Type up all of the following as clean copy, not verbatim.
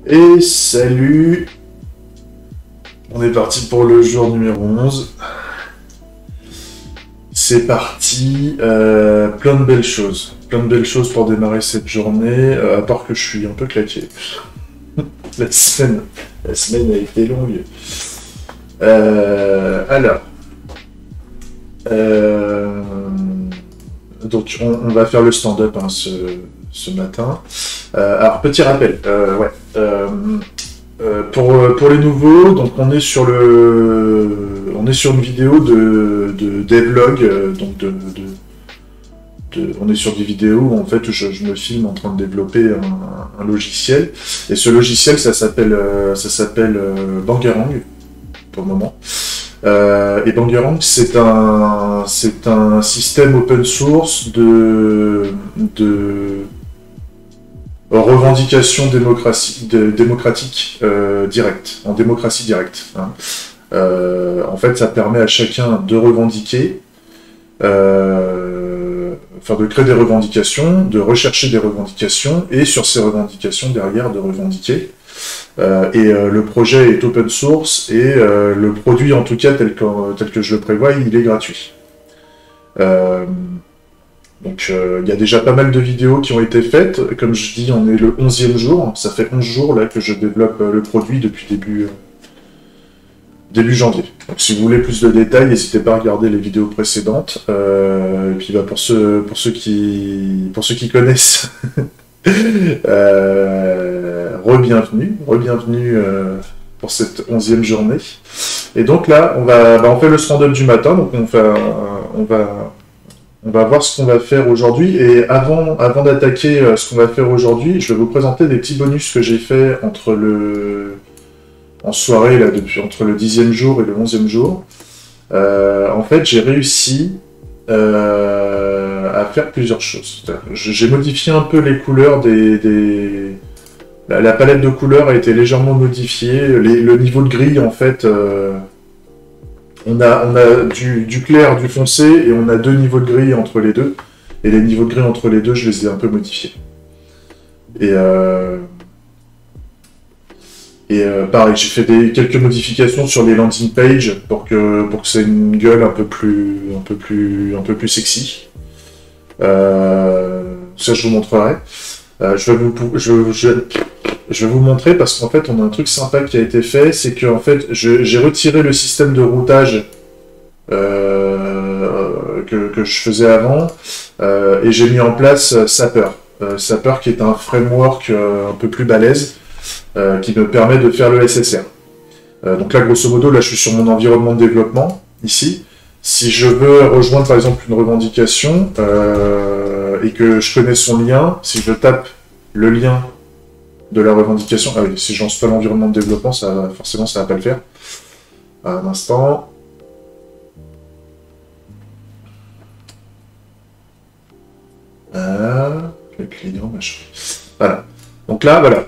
Et salut. On est parti pour le jour numéro 11. C'est parti. Plein de belles choses. Plein de belles choses pour démarrer cette journée. À part que je suis un peu claqué. La semaine a été longue. Alors. Donc on va faire le stand-up hein, ce matin. Alors petit rappel. Pour les nouveaux, donc on est sur une vidéo de devlog, donc on est sur des vidéos où en fait je me filme en train de développer un logiciel, et ce logiciel ça s'appelle Bangarang pour le moment. Et Bangarang c'est un système open source de revendication démocratique directe, en démocratie directe. Hein. En fait, ça permet à chacun de revendiquer, de créer des revendications, de rechercher des revendications, et sur ces revendications, derrière, de revendiquer. Le projet est open source, et le produit, en tout cas, tel que je le prévois, il est gratuit. Donc il y a déjà pas mal de vidéos qui ont été faites. Comme je dis, on est le 11e jour. Ça fait 11 jours là que je développe le produit depuis début janvier. Donc si vous voulez plus de détails, n'hésitez pas à regarder les vidéos précédentes. Et puis pour ceux qui connaissent, re-bienvenue pour cette 11e journée. Et donc là, on fait le stand-up du matin. Donc on va voir ce qu'on va faire aujourd'hui, et avant d'attaquer ce qu'on va faire aujourd'hui, je vais vous présenter des petits bonus que j'ai fait en soirée, là, entre le 10e jour et le 11e jour. En fait, j'ai réussi à faire plusieurs choses. J'ai modifié un peu les couleurs la palette de couleurs a été légèrement modifiée, le niveau de gris, en fait... On a du clair, du foncé, et on a 2 niveaux de gris entre les deux. Et les niveaux de gris entre les deux, je les ai un peu modifiés. Et pareil, j'ai fait quelques modifications sur les landing pages pour que ça ait une gueule un peu plus sexy. Ça, je vous montrerai. Je vais vous montrer parce qu'en fait on a un truc sympa qui a été fait, c'est que en fait j'ai retiré le système de routage que je faisais avant, et j'ai mis en place Sapper. Sapper qui est un framework un peu plus balèze qui me permet de faire le SSR. Donc là grosso modo, là je suis sur mon environnement de développement ici. Si je veux rejoindre par exemple une revendication et que je connais son lien, si je tape le lien de la revendication. Ah oui, si je lance pas l'environnement de développement, forcément ça va pas le faire. Un instant. Le client, machin. Voilà. Donc là, voilà.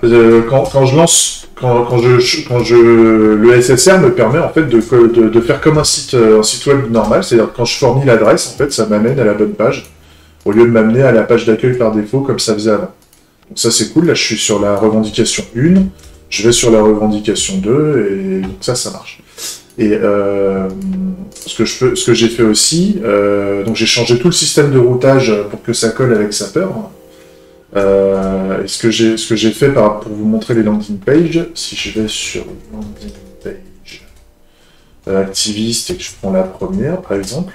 Quand je lance, le SSR me permet en fait de faire comme un site web normal, c'est-à-dire que quand je fournis l'adresse, en fait, ça m'amène à la bonne page, au lieu de m'amener à la page d'accueil par défaut comme ça faisait avant. Donc ça c'est cool, là je suis sur la revendication 1, je vais sur la revendication 2, et donc ça marche. Et ce que j'ai fait aussi, donc j'ai changé tout le système de routage pour que ça colle avec Sapper. Et ce que j'ai fait pour vous montrer les landing pages, si je vais sur landing page activiste et que je prends la première par exemple,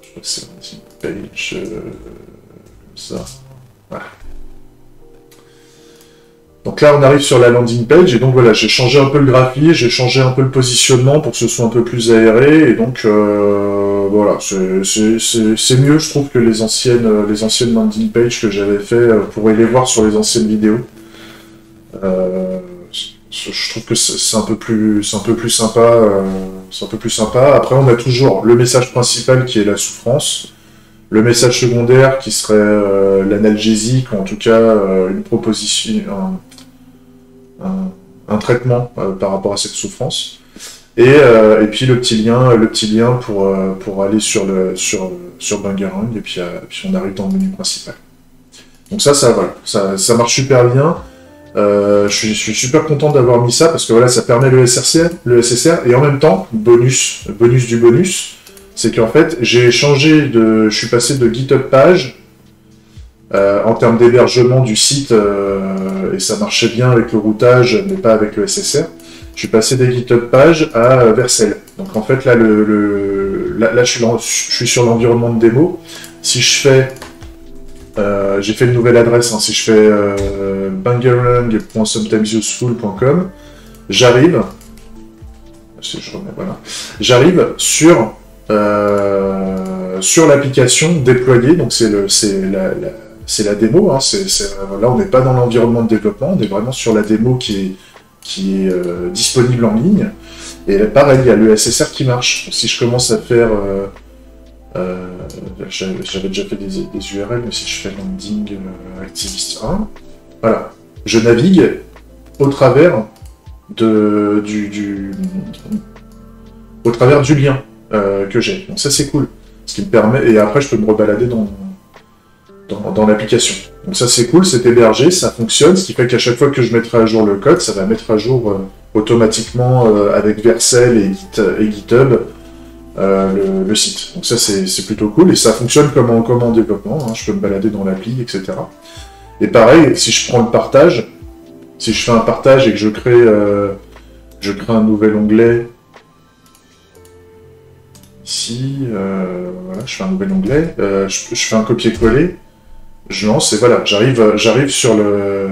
je crois que c'est landing page comme ça. Voilà. Donc là, on arrive sur la landing page, et donc voilà, j'ai changé un peu le graphisme, j'ai changé un peu le positionnement pour que ce soit un peu plus aéré, et donc voilà, c'est mieux, je trouve, que les anciennes landing pages que j'avais fait. Vous pourrez les voir sur les anciennes vidéos. Je trouve que c'est un peu plus sympa. Après, on a toujours le message principal qui est la souffrance. Le message secondaire qui serait l'analgésique, ou en tout cas une proposition, un traitement par rapport à cette souffrance. Et puis le petit lien pour aller sur Bangarang, et puis on arrive dans le menu principal. Donc voilà, ça marche super bien. Je suis super content d'avoir mis ça parce que voilà, ça permet le SSR, et en même temps, bonus du bonus, c'est qu'en fait, j'ai changé je suis passé de GitHub page en termes d'hébergement du site, et ça marchait bien avec le routage, mais pas avec le SSR. Je suis passé des GitHub pages à Vercel. Donc en fait, là, là je suis sur l'environnement de démo. Si je fais j'ai fait une nouvelle adresse, hein. Si je fais bangerang.sometimesuseful.com, j'arrive voilà, j'arrive sur l'application déployée, donc c'est la démo, hein. Là on n'est pas dans l'environnement de développement, on est vraiment sur la démo qui est disponible en ligne, et là, pareil, il y a le SSR qui marche. Donc, si je commence à faire j'avais déjà fait des URL, mais si je fais landing activist 1, voilà, je navigue au travers au travers du lien que j'ai. Donc ça c'est cool, ce qui me permet, et après je peux me rebalader dans l'application. Donc ça c'est cool, c'est hébergé, ça fonctionne, ce qui fait qu'à chaque fois que je mettrai à jour le code, ça va mettre à jour automatiquement avec Vercel et GitHub le site. Donc ça c'est plutôt cool, et ça fonctionne comme en développement, hein. Je peux me balader dans l'appli, etc. Et pareil, si je prends le partage, si je fais un partage et que je crée un nouvel onglet ici, voilà, je fais un nouvel onglet, je fais un copier-coller, je lance, et voilà, j'arrive sur la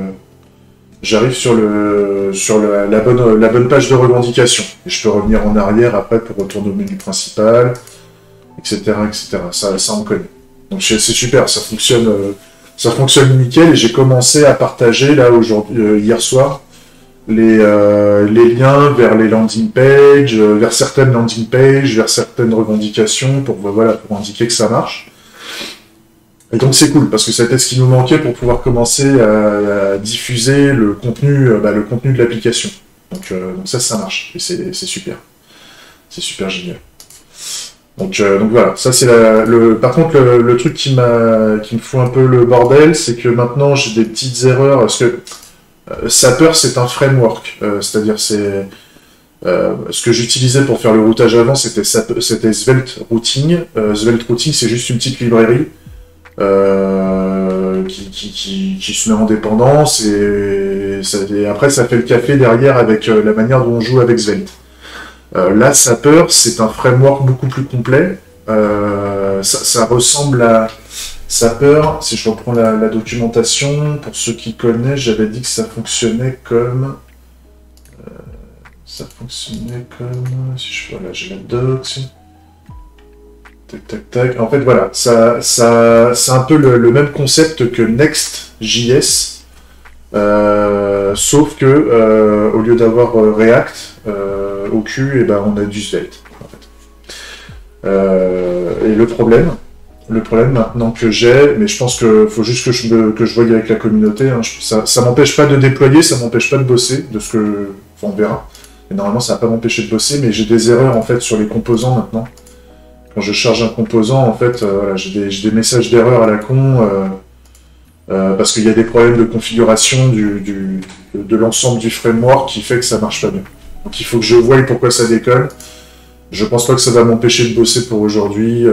bonne page de revendication. Et je peux revenir en arrière après pour retourner au menu principal, etc., etc. Ça on connaît. Donc c'est super, ça fonctionne nickel, et j'ai commencé à partager là aujourd'hui, hier soir, les liens vers les landing pages, vers certaines landing pages, vers certaines revendications pour indiquer que ça marche. Et donc c'est cool, parce que c'était ce qui nous manquait pour pouvoir commencer à diffuser le contenu de l'application. Donc ça marche, et c'est super. C'est super génial. Donc voilà, ça c'est par contre le truc qui me fout un peu le bordel, c'est que maintenant j'ai des petites erreurs, parce que Sapper c'est un framework, c'est-à-dire ce que j'utilisais pour faire le routage avant, c'était Svelte Routing. Svelte Routing c'est juste une petite librairie qui se met en dépendance, et après ça fait le café derrière avec la manière dont on joue avec Svelte. Là, Sapper, c'est un framework beaucoup plus complet. Ça ressemble à Sapper. Si je reprends la documentation, pour ceux qui connaissent, j'avais dit que ça fonctionnait comme... si voilà, j'ai la doc. Tac, tac, tac. En fait, voilà, c'est un peu le même concept que Next.js, sauf que au lieu d'avoir React au cul, et ben on a du Svelte. En fait. Et le problème maintenant que j'ai, mais je pense qu'il faut juste que je voie avec la communauté, hein, ça m'empêche pas de déployer, ça m'empêche pas de bosser, on verra. Et normalement, ça va pas m'empêcher de bosser, mais j'ai des erreurs en fait sur les composants maintenant. Quand je charge un composant, en fait, voilà, j'ai des messages d'erreur à la con, parce qu'il y a des problèmes de configuration de l'ensemble du framework qui fait que ça marche pas bien. Donc il faut que je voie pourquoi ça déconne. Je pense pas que ça va m'empêcher de bosser pour aujourd'hui.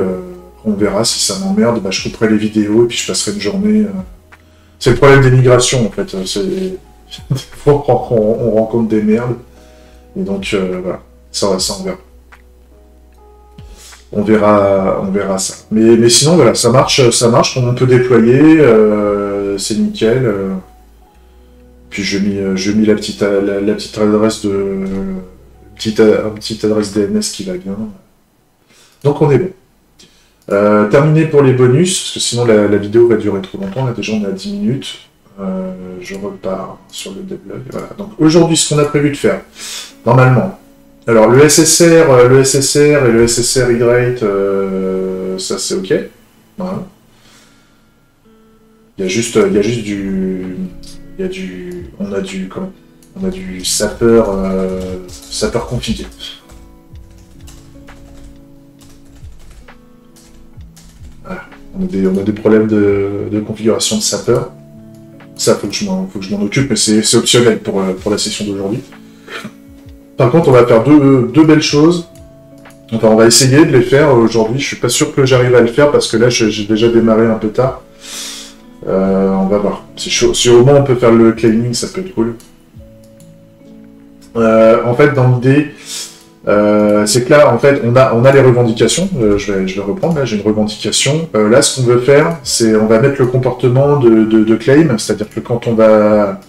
On verra. Si ça m'emmerde, je couperai les vidéos et puis je passerai une journée. C'est le problème des migrations, en fait. On rencontre des merdes. Et donc voilà, ça on verra. On verra ça. Mais sinon, voilà, ça marche, on peut déployer, c'est nickel. Puis je mis la petite adresse petite adresse DNS qui va bien. Donc on est bon. Terminé pour les bonus, parce que sinon la vidéo va durer trop longtemps. Là déjà on est à 10 minutes. Je repars sur le devlog. Voilà. Donc aujourd'hui, ce qu'on a prévu de faire, normalement. Alors le SSR et le SSR hydrate, ça c'est ok. Voilà. On a du Sapper config. Voilà. On a des problèmes de configuration de Sapper. Ça, faut que je m'en occupe, mais c'est optionnel pour la session d'aujourd'hui. Par contre, on va faire deux belles choses. Enfin, on va essayer de les faire aujourd'hui. Je suis pas sûr que j'arrive à le faire parce que là, j'ai déjà démarré un peu tard. On va voir. Si au moins on peut faire le claiming, ça peut être cool. En fait, dans l'idée, c'est que là, en fait, on a les revendications. Je vais reprendre. Là, j'ai une revendication. Là, ce qu'on veut faire, c'est on va mettre le comportement de claim, c'est-à-dire que quand on va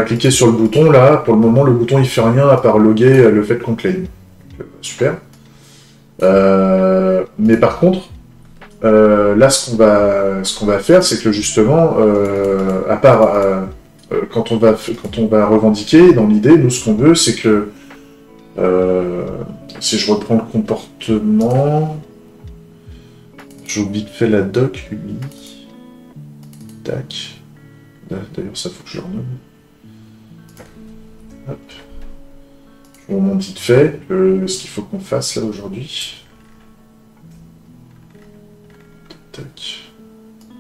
cliquer sur le bouton, là, pour le moment, le bouton il fait rien à part loguer le fait qu'on claim. Super. Mais par contre, là, ce qu'on va faire, c'est que justement, à part quand on va revendiquer, dans l'idée, nous, ce qu'on veut, c'est que si je reprends le comportement, j'ai vite fait la doc, lui. Tac. D'ailleurs, ça faut que je le renomme. Hop. Je vous remonte vite fait ce qu'il faut qu'on fasse là aujourd'hui. Tac.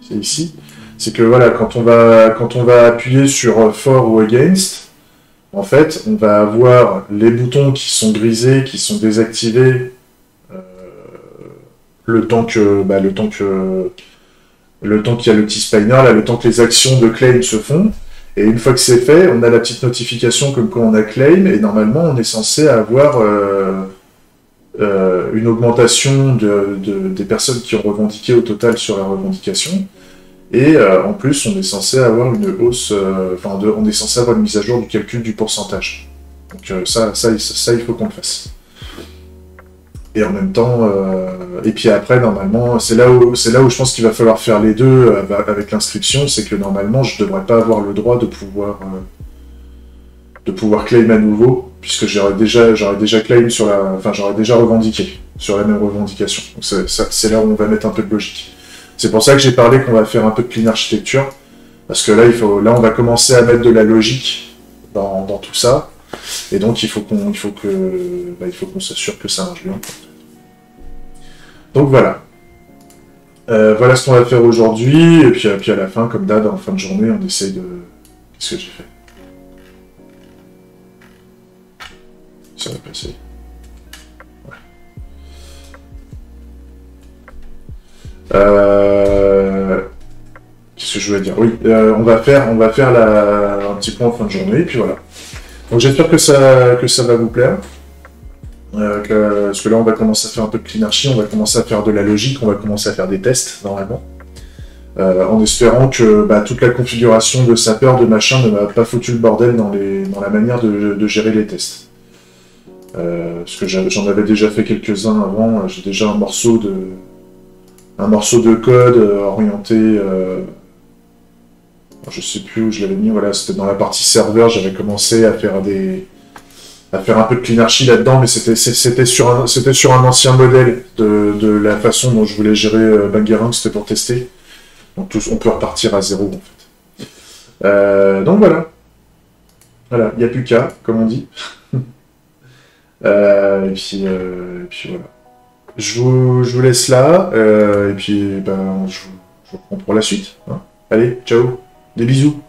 C'est ici. C'est que voilà, quand on va appuyer sur for ou against, en fait, on va avoir les boutons qui sont grisés, qui sont désactivés le temps qu'il y a le petit spinner, là, le temps que les actions de claim se font. Et une fois que c'est fait, on a la petite notification comme quoi on a claim, et normalement, on est censé avoir une augmentation des personnes qui ont revendiqué au total sur la revendication. Et en plus, on est censé avoir une hausse, on est censé avoir une mise à jour du calcul du pourcentage. Donc ça, il faut qu'on le fasse. Et en même temps, et puis après, normalement, c'est là où je pense qu'il va falloir faire les deux avec l'inscription, c'est que normalement, je devrais pas avoir le droit de pouvoir claim à nouveau, puisque j'aurais déjà claim j'aurais déjà revendiqué sur la même revendication. Donc c'est là où on va mettre un peu de logique. C'est pour ça que j'ai parlé qu'on va faire un peu de clean architecture, parce que là, on va commencer à mettre de la logique dans tout ça, et donc il faut qu'on s'assure que ça marche bien. Donc voilà. Voilà ce qu'on va faire aujourd'hui, et puis à la fin, comme d'hab, en fin de journée, on essaye de... Qu'est-ce que j'ai fait? Ça va passer. Qu'est-ce que je voulais dire? Oui, on va faire un petit point en fin de journée, et puis voilà. Donc j'espère que ça va vous plaire. Parce que là, on va commencer à faire un peu de clean archi, on va commencer à faire de la logique, on va commencer à faire des tests, normalement. En espérant que toute la configuration de sapeur, de machin, ne m'a pas foutu le bordel dans la manière de gérer les tests. Parce que j'en avais déjà fait quelques-uns avant, j'ai déjà un morceau de code orienté... je sais plus où je l'avais mis, voilà, c'était dans la partie serveur, j'avais commencé à faire un peu de clean archi là-dedans, mais c'était sur un ancien modèle de la façon dont je voulais gérer Bangarang, c'était pour tester. Donc on peut repartir à zéro en fait. Donc voilà. Voilà, il n'y a plus qu'à, comme on dit. Et puis voilà. Je vous laisse là, et puis je vous reprends pour la suite. Hein. Allez, ciao, des bisous.